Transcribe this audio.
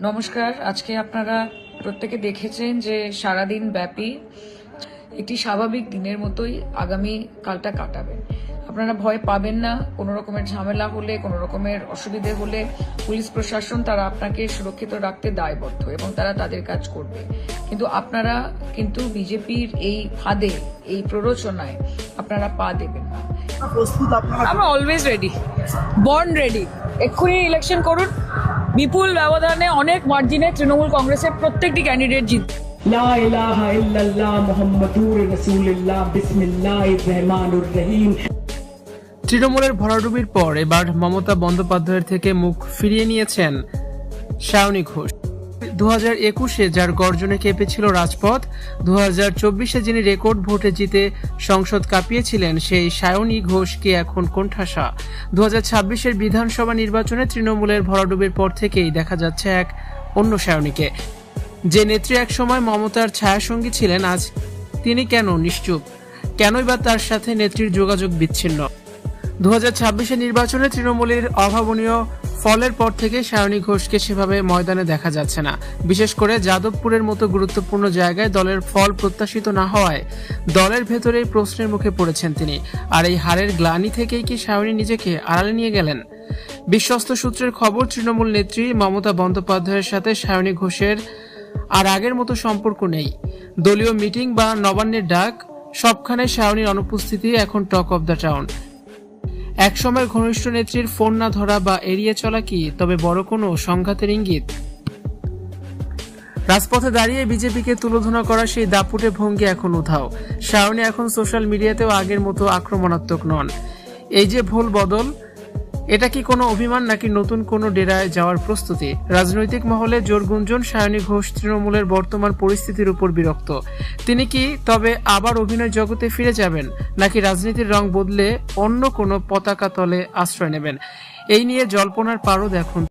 নমস্কার। আজকে আপনারা প্রত্যেকে দেখেছেন যে সারাদিন ব্যাপী একটি স্বাভাবিক দিনের মতোই আগামী কালটা কাটাবেন। আপনারা ভয় পাবেন না। কোনো রকমের ঝামেলা হলে, কোনো রকমের অসুবিধে হলে পুলিশ প্রশাসন তারা আপনাকে সুরক্ষিত রাখতে দায়বদ্ধ এবং তারা তাদের কাজ করবে। কিন্তু আপনারা কিন্তু বিজেপির এই ফাঁদে, এই প্ররোচনায় আপনারা পা দেবেন না। আমরা অলওয়েজ রেডি, বর্ন রেডি। এক্ষুনি ইলেকশন করুন, বিপুল ব্যবধানে অনেক মার্জিনে তৃণমূল কংগ্রেসের প্রত্যেকটি ক্যান্ডিডেট জিতবে। লা ইলাহা ইল্লাল্লাহ মুহাম্মাদুর রাসূলুল্লাহ বিসমিল্লাহির রহমানির রহিম। তৃণমূলের ভরাডুবির পর এবার মমতা বন্দ্যোপাধ্যায়ের থেকে মুখ ফিরিয়ে নিয়েছেন সায়নী ঘোষ। 2021-এ যার গর্জনে কেঁপেছিল রাজপথ, 2024-এ যিনি রেকর্ড ভোটে জিতে সংসদ কাঁপিয়েছিলেন, সেই সায়নী ঘোষকে এখন কোণঠাসা। 2026-এর বিধানসভা নির্বাচনে তৃণমূলের ভরাডুবির পর থেকেই দেখা যাচ্ছে এক অন্য সায়নীকে। যে নেত্রী একসময় মমতার ছায়াসঙ্গী ছিলেন, আজ তিনি কেন নিশ্চুপ? কেনই বা তার সাথে নেত্রীর যোগাযোগ বিচ্ছিন্ন? 2026-এর নির্বাচনে তৃণমূলের অভাবনীয় ফলের পর থেকে সায়নী ঘোষকে সেভাবে ময়দানে দেখা যাচ্ছে না। বিশেষ করে যাদবপুরের মতো গুরুত্বপূর্ণ জায়গায় দলের ফল প্রত্যাশিত না হওয়ায় দলের ভেতরেই প্রশ্নের মুখে পড়েছেন তিনি। আর এই হারের গ্লানি থেকেই কি সায়নী নিজেকে আড়ালে নিয়ে গেলেন? বিশ্বস্ত সূত্রের খবর, তৃণমূল নেত্রী মমতা বন্দ্যোপাধ্যায়ের সাথে সায়নী ঘোষের আর আগের মতো সম্পর্ক নেই। দলীয় মিটিং বা নবান্নের ডাক, সবখানে সায়নীর অনুপস্থিতি এখন টক অব দ্য টাউন। একসময় ঘনিষ্ঠ নেত্রীর ফোন না ধরা বা এড়িয়ে চলা কি তবে বড় কোনো সংঘাতের ইঙ্গিত? রাজপথে দাঁড়িয়ে বিজেপিকে তুলোধনা করা সেই দাপুটে ভঙ্গি এখন উধাও। সায়নী এখন সোশ্যাল মিডিয়াতেও আগের মতো আক্রমণাত্মক নন। এই যে ভুল বদল, এটা কি কোনো অভিমান নাকি নতুন কোনো ডেরায় যাওয়ার প্রস্তুতি? রাজনৈতিক মহলে জোর গুঞ্জন, সায়নী ঘোষ তৃণমূলের বর্তমান পরিস্থিতির উপর বিরক্ত। তিনি কি তবে আবার অভিনয় জগতে ফিরে যাবেন, নাকি রাজনীতির রং বদলে অন্য কোনো পতাকা তলে আশ্রয় নেবেন? এই নিয়ে জল্পনার পারদ এখন